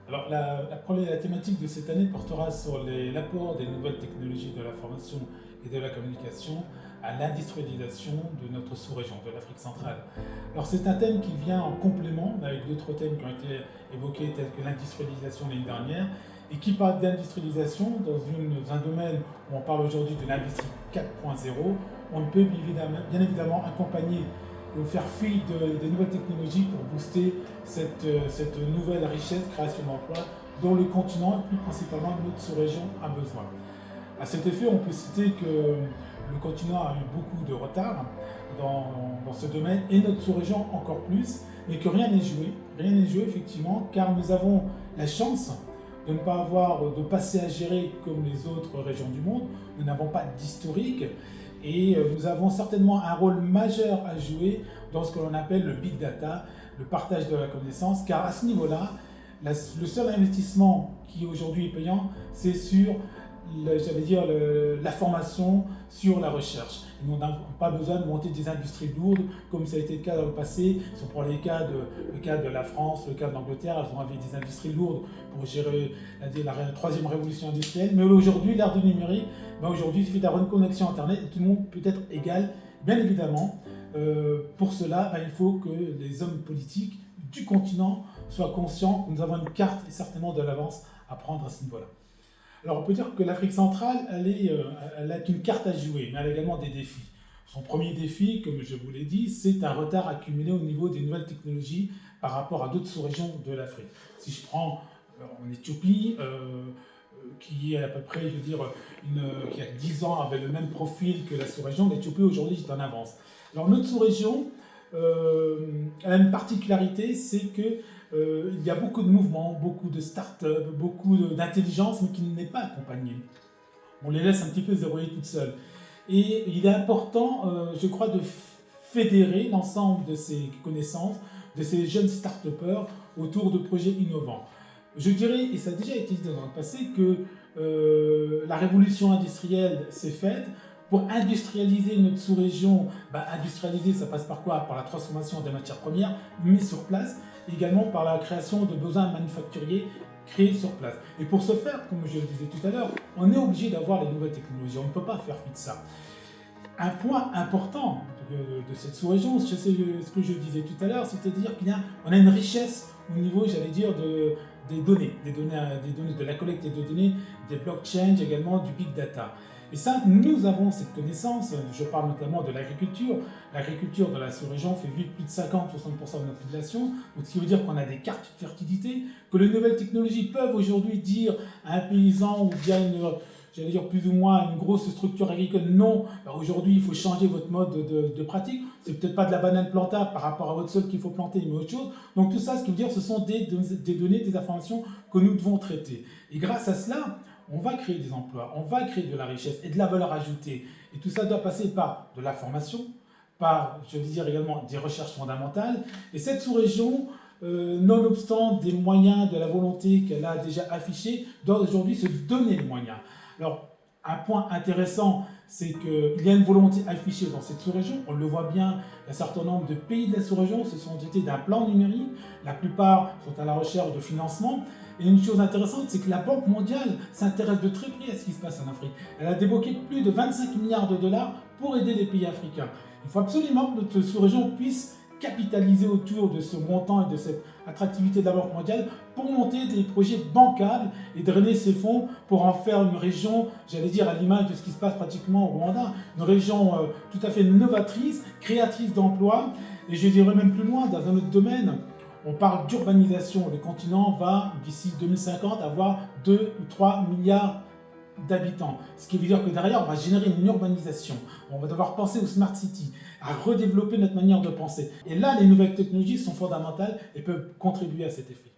Alors, la thématique de cette année portera sur l'apport des nouvelles technologies de l'information et de la communication à l'industrialisation de notre sous-région, de l'Afrique centrale. Alors, c'est un thème qui vient en complément avec d'autres thèmes qui ont été évoqués, tels que l'industrialisation l'année dernière, et qui parle d'industrialisation dans un domaine où on parle aujourd'hui de l'industrie 4.0. On peut bien évidemment accompagner ou faire fi de nouvelles technologies pour booster cette nouvelle richesse, création d'emplois dont le continent et plus principalement notre sous-région a besoin. À cet effet, on peut citer que le continent a eu beaucoup de retard dans ce domaine et notre sous-région encore plus, mais que rien n'est joué. Rien n'est joué effectivement, car nous avons la chance de ne pas avoir de passé à gérer comme les autres régions du monde. Nous n'avons pas d'historique et nous avons certainement un rôle majeur à jouer dans ce que l'on appelle le big data, le partage de la connaissance, car à ce niveau-là, le seul investissement qui aujourd'hui est payant, c'est sur la formation, sur la recherche. Nous n'avons pas besoin de monter des industries lourdes comme ça a été le cas dans le passé. Si on prend le cas de la France, le cas de l'Angleterre, elles ont des industries lourdes pour gérer la troisième révolution industrielle. Mais aujourd'hui, l'ère du numérique, aujourd'hui, il suffit d'avoir une connexion Internet et tout le monde peut être égal. Bien évidemment, pour cela, il faut que les hommes politiques du continent soient conscients que nous avons une carte et certainement de l'avance à prendre à ce niveau-là. Alors on peut dire que l'Afrique centrale, elle a qu'une carte à jouer, mais elle a également des défis. Son premier défi, comme je vous l'ai dit, c'est un retard accumulé au niveau des nouvelles technologies par rapport à d'autres sous-régions de l'Afrique. Si je prends en Éthiopie, qui est à peu près, qui a 10 ans avait le même profil que la sous-région, l'Éthiopie aujourd'hui est en avance. Alors notre sous-région, elle a une particularité, c'est que il y a beaucoup de mouvements, beaucoup de start-up, beaucoup d'intelligence, mais qui n'est pas accompagnée. On les laisse un petit peu se débrouiller toutes seules. Et il est important, je crois, de fédérer l'ensemble de ces connaissances, de ces jeunes start-upers autour de projets innovants. Je dirais, et ça a déjà été dit dans le passé, que la révolution industrielle s'est faite. Pour industrialiser notre sous-région, industrialiser, ça passe par quoi? Par la transformation des matières premières mises sur place, également par la création de besoins manufacturiers créés sur place. Et pour ce faire, comme je le disais tout à l'heure, on est obligé d'avoir les nouvelles technologies, on ne peut pas faire fi de ça. Un point important de cette sous-région, c'est ce que je disais tout à l'heure, c'est-à-dire qu'on a une richesse au niveau, des données, de la collecte des données, des blockchains, également du big data. Et ça, nous avons cette connaissance, je parle notamment de l'agriculture. L'agriculture de la sous-région fait vivre plus de 50-60% de notre population, donc ce qui veut dire qu'on a des cartes de fertilité, que les nouvelles technologies peuvent aujourd'hui dire à un paysan ou bien plus ou moins une grosse structure agricole, non, aujourd'hui il faut changer votre mode de pratique, c'est peut-être pas de la banane plantable par rapport à votre sol qu'il faut planter, mais autre chose. Donc tout ça, ce qui veut dire, ce sont des données, des informations que nous devons traiter. Et grâce à cela, on va créer des emplois, on va créer de la richesse et de la valeur ajoutée. Et tout ça doit passer par de la formation, par, également des recherches fondamentales. Et cette sous-région, nonobstant des moyens, de la volonté qu'elle a déjà affichée, doit aujourd'hui se donner les moyens. Alors, un point intéressant, c'est qu'il y a une volonté affichée dans cette sous-région. On le voit bien, un certain nombre de pays de la sous-région se sont dotés d'un plan numérique. La plupart sont à la recherche de financement. Et une chose intéressante, c'est que la Banque mondiale s'intéresse de très près à ce qui se passe en Afrique. Elle a débloqué plus de 25 milliards de dollars pour aider les pays africains. Il faut absolument que notre sous-région puisse capitaliser autour de ce montant et de cette attractivité de la Banque mondiale pour monter des projets bancables et drainer ces fonds pour en faire une région, à l'image de ce qui se passe pratiquement au Rwanda, une région tout à fait novatrice, créatrice d'emplois, et je dirais même plus loin, dans un autre domaine. On parle d'urbanisation. Le continent va, d'ici 2050, avoir 2 ou 3 milliards d'habitants. Ce qui veut dire que derrière, on va générer une urbanisation. On va devoir penser aux smart cities, à redévelopper notre manière de penser. Et là, les nouvelles technologies sont fondamentales et peuvent contribuer à cet effet.